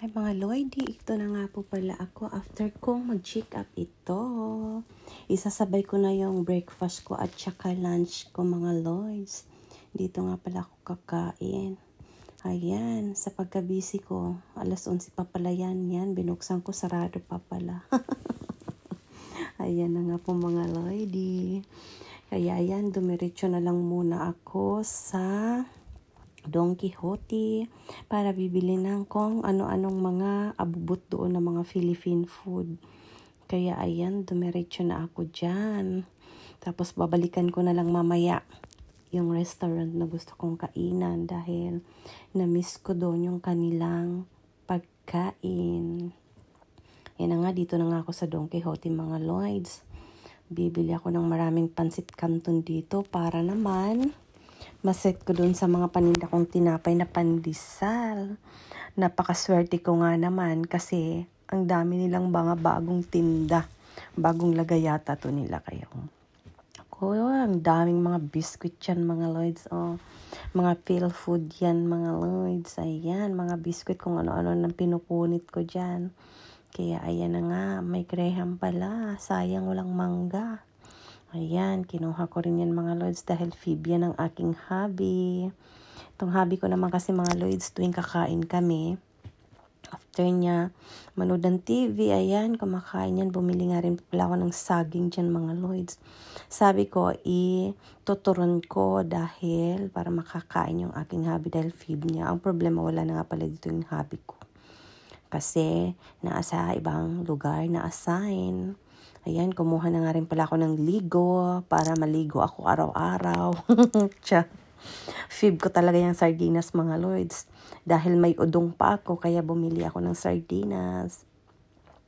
Hi mga Lloydie, ito na nga po pala ako after kong mag-check up ito. Isasabay ko na yung breakfast ko at saka lunch ko mga Lloyds. Dito nga pala ako kakain. Ayan, sa pagka-busy ko, alas 11 pa pala yan. Binuksan ko, sarado pa pala. Ayan na nga po mga Lloydie. Kaya yan, dumiretso na lang muna ako sa Don Quixote para bibili ng kung ano-anong mga abubot doon ng mga Philippine food. Kaya ayan, dumiretso na ako dyan. Tapos babalikan ko na lang mamaya yung restaurant na gusto kong kainan dahil na-miss ko doon yung kanilang pagkain. Yan na nga, dito na nga ako sa Don Quixote mga Lloyds. Bibili ako ng maraming pansit canton dito para naman maset ko dun sa mga paninda kong tinapay na pandesal. Napakaswerte ko nga naman kasi ang dami nilang mga bagong tinda. Bagong lagay yata to nila kayo. Ang daming mga biscuit yan mga Lloyds. Mga feel food yan mga Lloyds. Ayan, mga biscuit kung ano-ano nang pinupunit ko dyan. Kaya ayan na nga, may graham pala. Sayang walang mangga. Ayan, kinuha ko rin yan mga Lloyds dahil Phoebe yan ang aking hobby. Itong hobby ko naman kasi mga Lloyds tuwing kakain kami. After niya, manood ng TV, ayan, kumakain yan. Bumili nga rin pala ako ng saging dyan mga Lloyds. Sabi ko, ituturon ko dahil para makakain yung aking hobby dahil Phoebe niya. Ang problema, wala na nga pala dito yung hobby ko. Kasi nasa ibang lugar na-assign. Ayan, kumuha na nga rin pala ako ng ligo para maligo ako araw-araw. Fib ko talaga yung sardinas mga Lloyds. Dahil may udong pa ako, kaya bumili ako ng sardinas.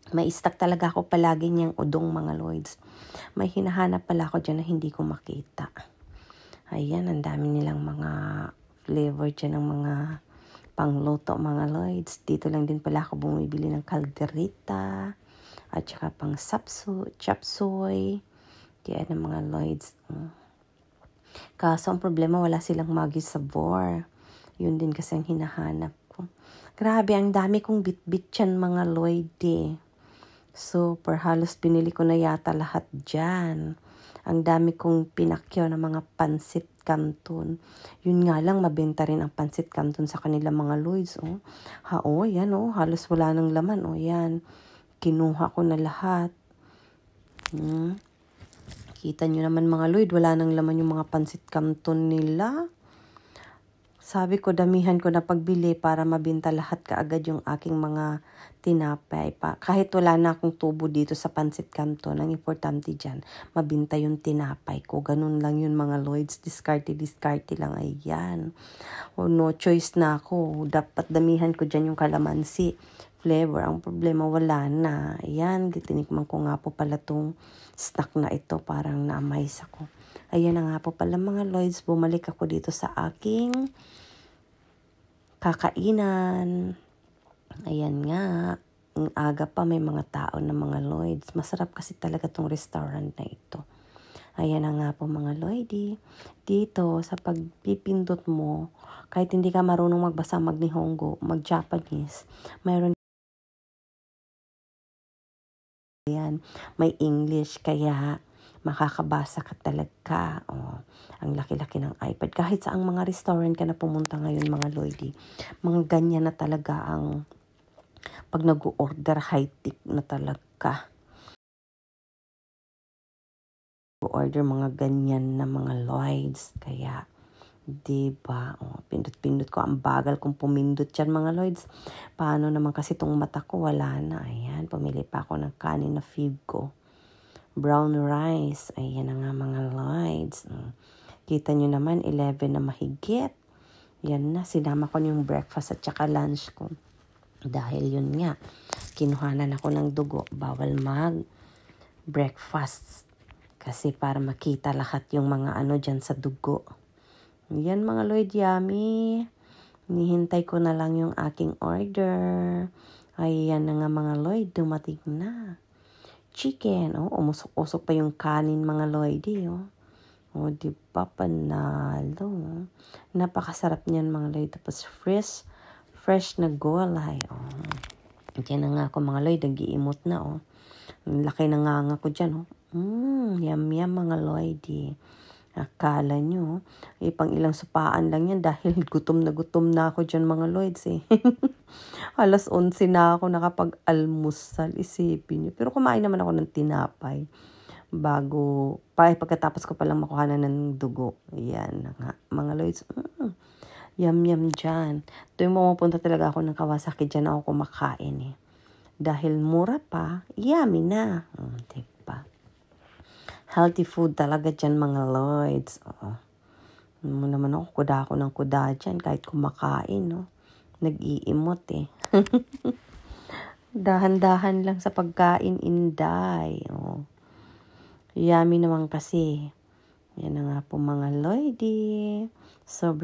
May stock talaga ako palagi niyang udong mga Lloyds. May hinahanap pala ako dyan na hindi ko makita. Ayan, ang dami nilang mga flavor dyan ng mga pangluto mga Lloyds. Dito lang din pala ako bumibili ng calderita. At saka pang chapsoy. Kaya ng mga Lloyds. Kaso ang problema, wala silang Maggi Sabor. Yun din kasi ang hinahanap ko. Grabe, ang dami kong bit-bit yan mga Lloydie. Super, halos binili ko na yata lahat dyan. Ang dami kong pinakyaw ng mga pansit canton. Yun nga lang, mabenta rin ang pansit canton sa kanila mga Lloyds. Yan halos wala nang laman. Yan. Kinuha ko na lahat. Kita nyo naman mga Lloyd, wala nang laman yung mga pansit canton nila. Sabi ko, damihan ko na pagbili para mabenta lahat kaagad yung aking mga tinapay. Kahit wala na akong tubo dito sa pansit canton, ang importante dyan, mabenta yung tinapay ko. Ganun lang yun mga Lloyds, discarte lang, ayan. No choice na ako, dapat damihan ko dyan yung kalamansi flavor. Ang problema, wala na. Ayan, tinikman ko nga po pala tong snack na ito. Parang na-amaze ako. Ayan na nga po pala mga Lloyds. Bumalik ako dito sa aking kakainan. Ayan nga. Ang aga pa may mga tao na mga Lloyds. Masarap kasi talaga tong restaurant na ito. Ayan na nga po mga Lloydie. Dito sa pagpipindot mo, kahit hindi ka marunong magbasa mag-Nihongo, mag-Japanese, mayroon yan, may English, kaya makakabasa ka talaga. Ang laki-laki ng iPad. Kahit sa ang mga restaurant ka na pumunta ngayon mga Lloydie, mga ganyan na talaga ang pag nag-order, high-tech na talaga. Order mga ganyan na mga Lloyds. Kaya, diba? Pindot-pindot ko. Ang bagal kong pumindot yan mga Lloyds. Paano naman kasi itong mata ko? Wala na. Ayan, pumili pa ako ng kanin na Phoebe ko. Brown rice. Ayan na nga mga Lloyds. Kita nyo naman, 11 na mahigit. Yan na, sinama ko yung breakfast at saka lunch ko. Dahil yun nga, kinuhanan ako ng dugo. Bawal mag-breakfast. Kasi para makita lahat yung mga ano dyan sa dugo. Yan mga Lloyd, yummy. Nihintay ko na lang yung aking order. Ayan na nga mga Lloyd, dumating na. Chicken. Umusok-usok pa yung kanin mga Lloyd. Diba panalo. Napakasarap niyan mga Lloyd. Tapos fresh na gulay. Diyan na nga ako mga Lloyd, nag-iimot na oh. Ang laki na nga ko dyan oh. Yum yum mga Lloyd. Akala nyo, pang ilang supaan lang yan dahil gutom na ako dyan mga Lloyds eh. Alas 11 na ako nakapag-almusal, isipin nyo. Pero kumain naman ako ng tinapay pagkatapos ko palang makuha na ng dugo. Yan nga, mga Lloyds. Yum yum dyan. Tuwing pumupunta talaga ako ng Kawasaki, dyan ako kumakain eh. Dahil mura pa, yummy na. Diba? Healthy food talaga dyan mga Lloyds. Naman ako ng kuda dyan kahit kumakain. No? Nag-iimot eh. Dahan-dahan lang sa pagkain, inday. Yummy naman kasi. Yan na nga po mga Lloydie. Sobrang